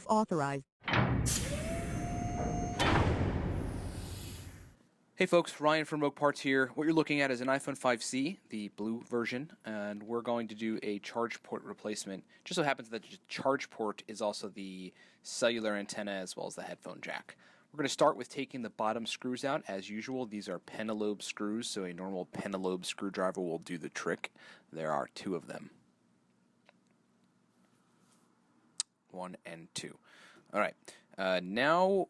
authorized. Hey folks, Ryan from Rogue Parts here. What you're looking at is an iPhone 5C, the blue version, and we're going to do a charge port replacement. Just so happens that the charge port is also the cellular antenna as well as the headphone jack. We're going to start with taking the bottom screws out. As usual, these are pentalobe screws, so a normal pentalobe screwdriver will do the trick. There are two of them. 1 and 2. All right, now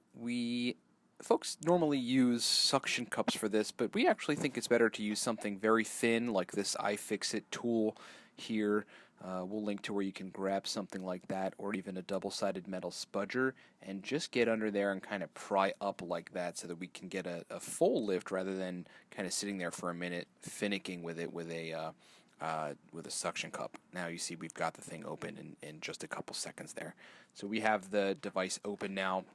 folks normally use suction cups for this, but we actually think it's better to use something very thin like this iFixit tool here. We'll link to where you can grab something like that, or even a double-sided metal spudger, and just get under there and kind of pry up like that so that we can get a full lift rather than kind of sitting there for a minute finicking with it with a suction cup. Now you see we've got the thing open in just a couple seconds there. So we have the device open now.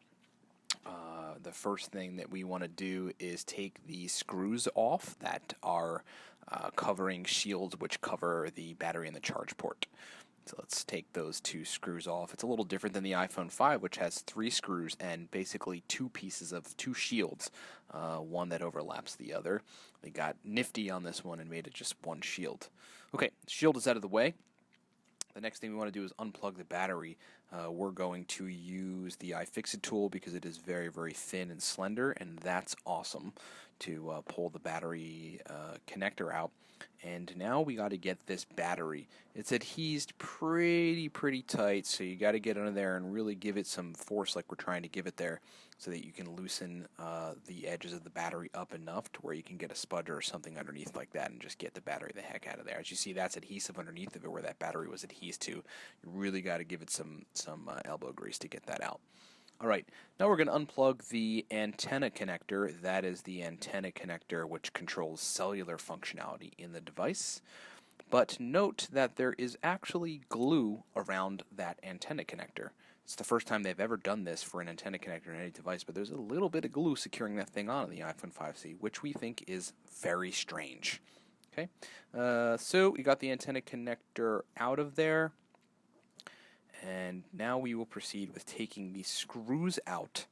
The first thing that we want to do is take the screws off that are covering shields which cover the battery and the charge port. So let's take those two screws off. It's a little different than the iPhone 5, which has 3 screws and basically 2 pieces of 2 shields, one that overlaps the other. They got nifty on this one and made it just one shield. Okay, shield is out of the way. The next thing we want to do is unplug the battery. We're going to use the iFixit tool because it is very, very thin and slender, and that's awesome to pull the battery connector out. And now we got to get this battery. It's adhesed pretty tight, so you got to get under there and really give it some force like we're trying to give it there so that you can loosen the edges of the battery up enough to where you can get a spudger or something underneath like that and just get the battery the heck out of there. As you see, that's adhesive underneath of it where that battery was adhesed to. You really got to give it some elbow grease to get that out. All right, now we're going to unplug the antenna connector. That is the antenna connector which controls cellular functionality in the device. But note that there is actually glue around that antenna connector. It's the first time they've ever done this for an antenna connector in any device, but there's a little bit of glue securing that thing on the iPhone 5C, which we think is very strange. Okay, so we got the antenna connector out of there. And now we will proceed with taking the screws out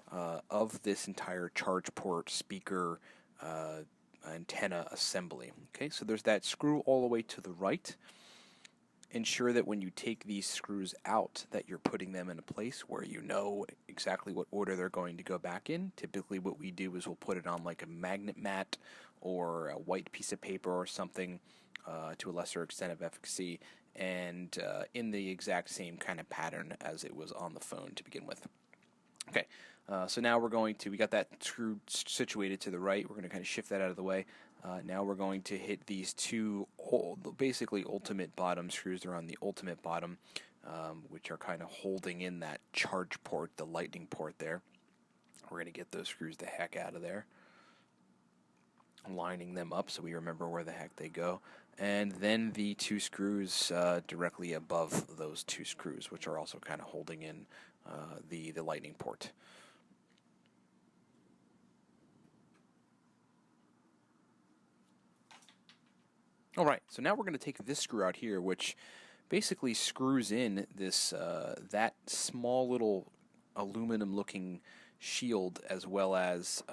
of this entire charge port speaker antenna assembly. Okay, so there's that screw all the way to the right. Ensure that when you take these screws out that you're putting them in a place where you know exactly what order they're going to go back in. Typically what we do is we'll put it on like a magnet mat or a white piece of paper or something to a lesser extent of efficacy, and in the exact same kind of pattern as it was on the phone to begin with. Okay, so now we got that screw situated to the right. We're going to kind of shift that out of the way. Now we're going to hit these two basically ultimate bottom screws. They're on the ultimate bottom, which are kind of holding in that charge port, the lightning port there. We're going to get those screws the heck out of there, lining them up so we remember where the heck they go. And then the 2 screws directly above those 2 screws, which are also kind of holding in the lightning port. Alright, so now we're going to take this screw out here, which basically screws in this that small little aluminum looking shield as well as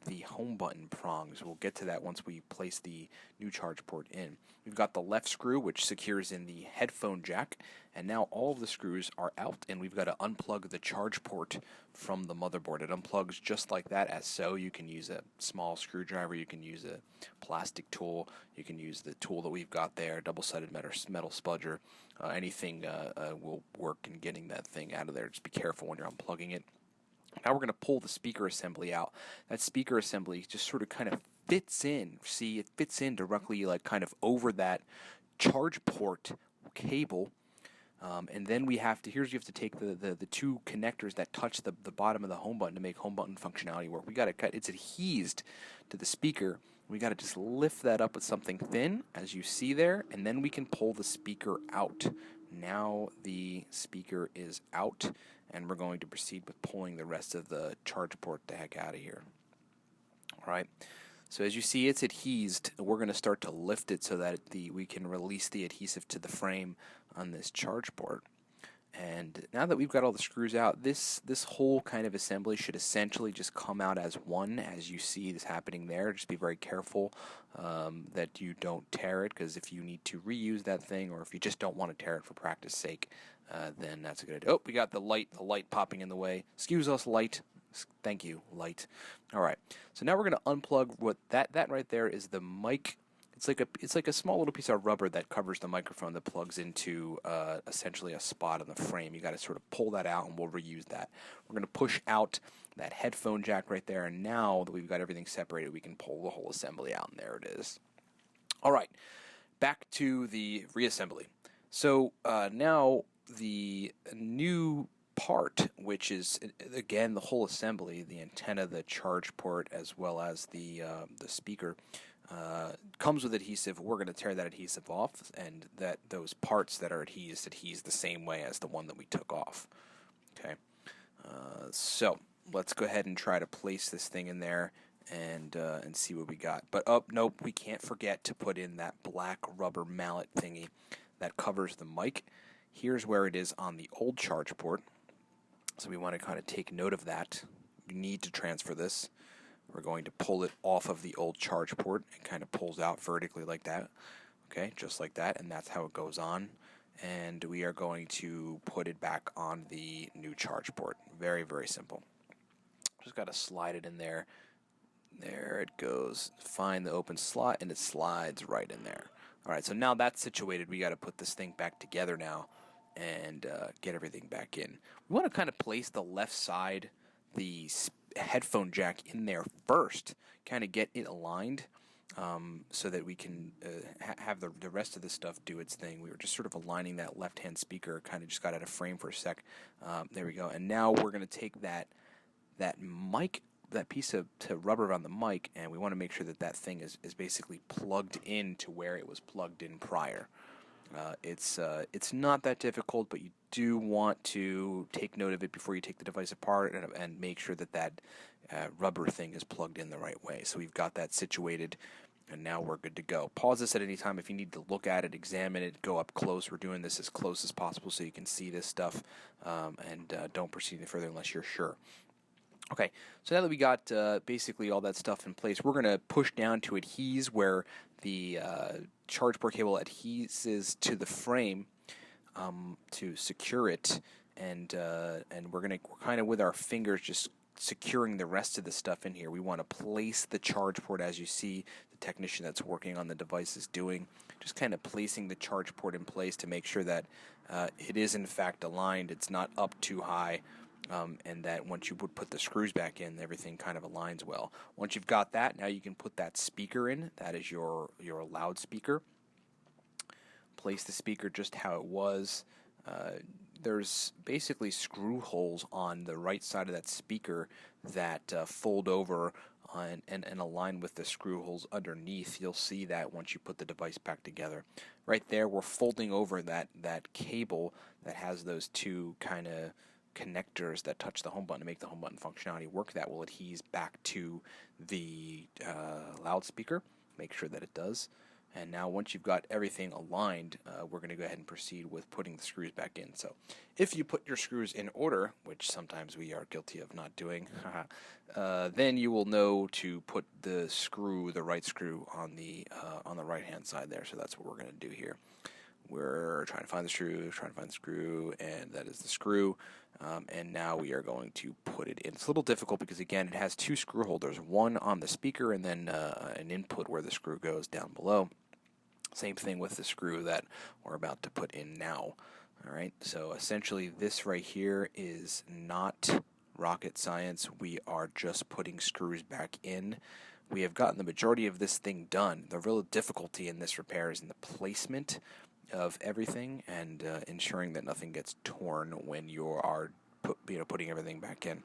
the home button prongs. We'll get to that once we place the new charge port in. We've got the left screw which secures in the headphone jack, and now all of the screws are out and we've got to unplug the charge port from the motherboard. It unplugs just like that, as so. You can use a small screwdriver, you can use a plastic tool, you can use the tool that we've got there, double-sided metal spudger. Anything will work in getting that thing out of there. Just be careful when you're unplugging it. Now we're going to pull the speaker assembly out. That speaker assembly just sort of kind of fits in. See, it fits in directly like kind of over that charge port cable. And then you have to take the 2 connectors that touch the bottom of the home button to make home button functionality work. We got to cut, it's adhesed to the speaker. We got to just lift that up with something thin, as you see there, and then we can pull the speaker out. Now the speaker is out, and we're going to proceed with pulling the rest of the charge port the heck out of here. Alright, so as you see, it's adhesed. We're going to start to lift it so that we can release the adhesive to the frame on this charge port. And now that we've got all the screws out, this whole kind of assembly should essentially just come out as one, as you see this happening there. Just be very careful that you don't tear it, because if you need to reuse that thing, or if you just don't want to tear it for practice sake, then that's a good idea. Oh, we got the light popping in the way. Excuse us, light. Thank you, light. All right, so now we're going to unplug what that right there is the mic. It's like a small little piece of rubber that covers the microphone that plugs into essentially a spot on the frame. You got to sort of pull that out, and we'll reuse that. We're going to push out that headphone jack right there, and now that we've got everything separated, we can pull the whole assembly out, and there it is. All right, back to the reassembly. So now the new part, which is again the whole assembly, the antenna, the charge port, as well as the speaker, comes with adhesive. We're going to tear that adhesive off, and that those parts that are adhese the same way as the one that we took off. Okay, so let's go ahead and try to place this thing in there and see what we got. But nope, we can't forget to put in that black rubber mallet thingy that covers the mic. Here's where it is on the old charge port. So we want to kind of take note of that. We need to transfer this. We're going to pull it off of the old charge port. It kind of pulls out vertically like that. Okay, just like that, and that's how it goes on. And we are going to put it back on the new charge port. Very, very simple. Just got to slide it in there. There it goes. Find the open slot, and it slides right in there. All right, so now that's situated. We got to put this thing back together now and get everything back in. We want to kind of place the left side, the headphone jack in there first, kind of get it aligned so that we can have the rest of the stuff do its thing. We were just sort of aligning that left-hand speaker, kind of just got out of frame for a sec. There we go. And now we're going to take that mic, that piece of rubber around the mic, and we want to make sure that that thing is basically plugged in to where it was plugged in prior. It's not that difficult, but you do want to take note of it before you take the device apart and make sure that rubber thing is plugged in the right way. So we've got that situated, and now we're good to go. Pause this at any time if you need to look at it, examine it, go up close. We're doing this as close as possible so you can see this stuff, and don't proceed any further unless you're sure. Okay, so now that we got basically all that stuff in place, we're going to push down to adhese where the charge port cable adheses to the frame to secure it, and we're kind of with our fingers just securing the rest of the stuff in here. We want to place the charge port, as you see the technician that's working on the device is doing, just kind of placing the charge port in place to make sure that it is in fact aligned, it's not up too high, and that once you would put the screws back in, everything kind of aligns well. Once you've got that, now you can put that speaker in. That is your loudspeaker. Place the speaker just how it was. There's basically screw holes on the right side of that speaker that fold over and align with the screw holes underneath. You'll see that once you put the device back together. Right there, we're folding over that cable that has those two kind of connectors that touch the home button to make the home button functionality work. That will adhere back to the loudspeaker. Make sure that it does. And now once you've got everything aligned, we're going to go ahead and proceed with putting the screws back in. So if you put your screws in order, which sometimes we are guilty of not doing, then you will know to put the right screw on the right-hand side there. So that's what we're going to do here. We're trying to find the screw, and that is the screw. And now we are going to put it in. It's a little difficult because, again, it has two screw holders, one on the speaker and then an input where the screw goes down below. Same thing with the screw that we're about to put in now. All right, so essentially this right here is not rocket science. We are just putting screws back in. We have gotten the majority of this thing done. The real difficulty in this repair is in the placement of everything and ensuring that nothing gets torn when you are putting everything back in.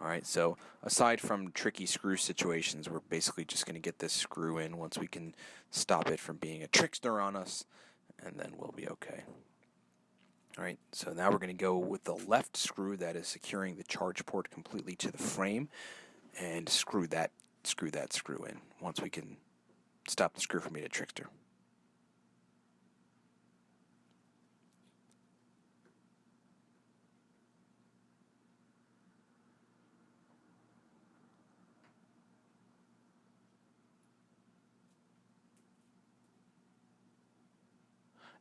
All right, so aside from tricky screw situations, we're basically just going to get this screw in once we can stop it from being a trickster on us, and then we'll be okay. All right, so now we're going to go with the left screw that is securing the charge port completely to the frame, and screw that screw in once we can stop the screw from being a trickster.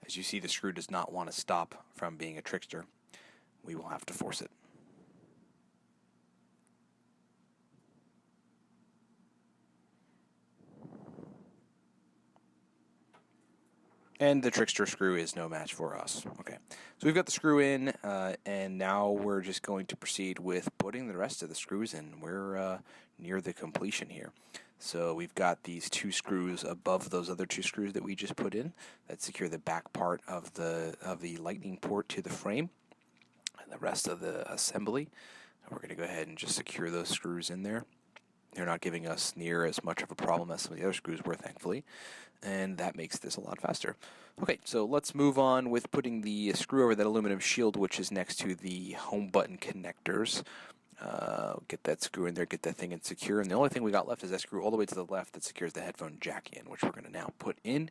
As you see, the screw does not want to stop from being a trickster. We will have to force it. And the trickster screw is no match for us. Okay, so we've got the screw in, and now we're just going to proceed with putting the rest of the screws in. We're near the completion here. So we've got these 2 screws above those other 2 screws that we just put in that secure the back part of the lightning port to the frame and the rest of the assembly. And we're going to go ahead and just secure those screws in there. They're not giving us near as much of a problem as some of the other screws were, thankfully, and that makes this a lot faster. Okay, so let's move on with putting the screw over that aluminum shield, which is next to the home button connectors. Get that screw in there, get that thing in secure, and the only thing we got left is that screw all the way to the left that secures the headphone jack in, which we're going to now put in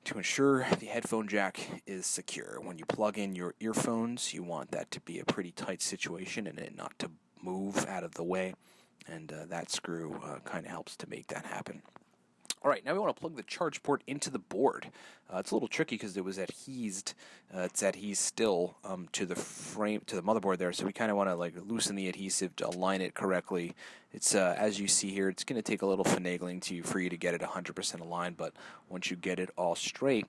to ensure the headphone jack is secure. When you plug in your earphones, you want that to be a pretty tight situation and it not to move out of the way. And that screw kind of helps to make that happen. All right, now we want to plug the charge port into the board. It's a little tricky because it was adhesed. It's adhesed still to the frame, to the motherboard there. So we kind of want to like loosen the adhesive to align it correctly. It's as you see here, it's going to take a little finagling for you to get it 100% aligned. But once you get it all straight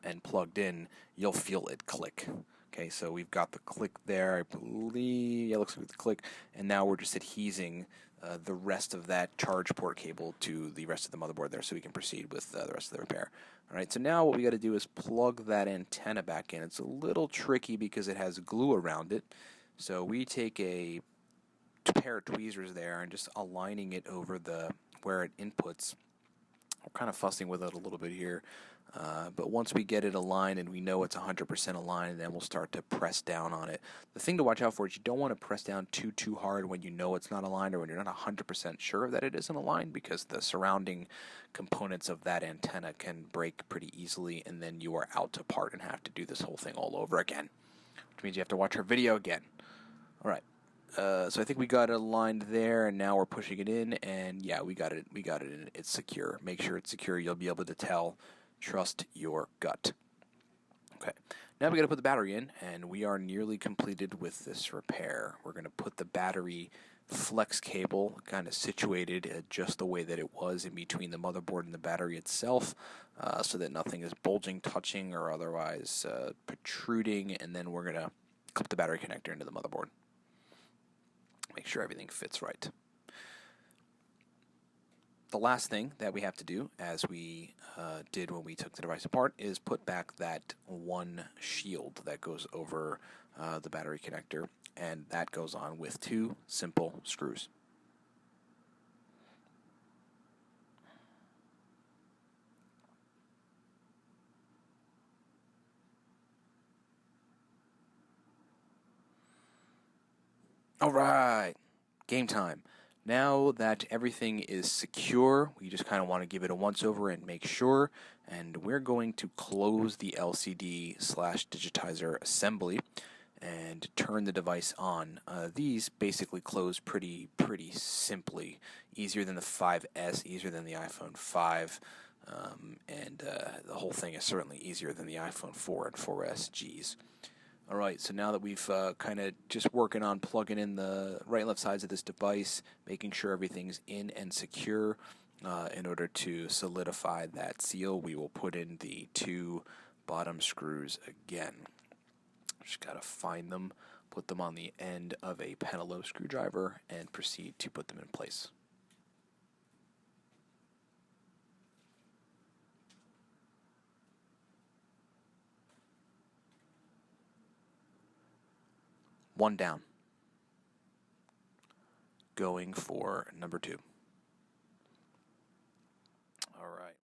and plugged in, you'll feel it click. Okay, so we've got the click there, I believe. Yeah, it looks like the click. And now we're just adhesing the rest of that charge port cable to the rest of the motherboard there so we can proceed with the rest of the repair. All right, so now what we got to do is plug that antenna back in. It's a little tricky because it has glue around it. So we take a pair of tweezers there and just aligning it over where it inputs. We're kind of fussing with it a little bit here. But once we get it aligned and we know it's 100% aligned, then we'll start to press down on it. The thing to watch out for is you don't want to press down too hard when you know it's not aligned or when you're not 100% sure that it isn't aligned, because the surrounding components of that antenna can break pretty easily, and then you are out to part and have to do this whole thing all over again, which means you have to watch our video again. All right. So I think we got it aligned there, and now we're pushing it in, and yeah, we got it in. It's secure. Make sure it's secure. You'll be able to tell. Trust your gut. Okay, now we got to put the battery in, and we are nearly completed with this repair. We're going to put the battery flex cable kind of situated just the way that it was in between the motherboard and the battery itself, so that nothing is bulging, touching, or otherwise protruding, and then we're going to clip the battery connector into the motherboard. Make sure everything fits right. The last thing that we have to do, as we did when we took the device apart, is put back that one shield that goes over the battery connector, and that goes on with 2 simple screws. All right, game time. Now that everything is secure, we just kind of want to give it a once-over and make sure, and we're going to close the LCD/digitizer assembly and turn the device on. These basically close pretty simply, easier than the 5S, easier than the iPhone 5, and the whole thing is certainly easier than the iPhone 4 and 4S Gs. All right, so now that we've kind of just working on plugging in the right and left sides of this device, making sure everything's in and secure, in order to solidify that seal, we will put in the 2 bottom screws again. Just got to find them, put them on the end of a pentalobe screwdriver, and proceed to put them in place. One down. Going for number 2. All right.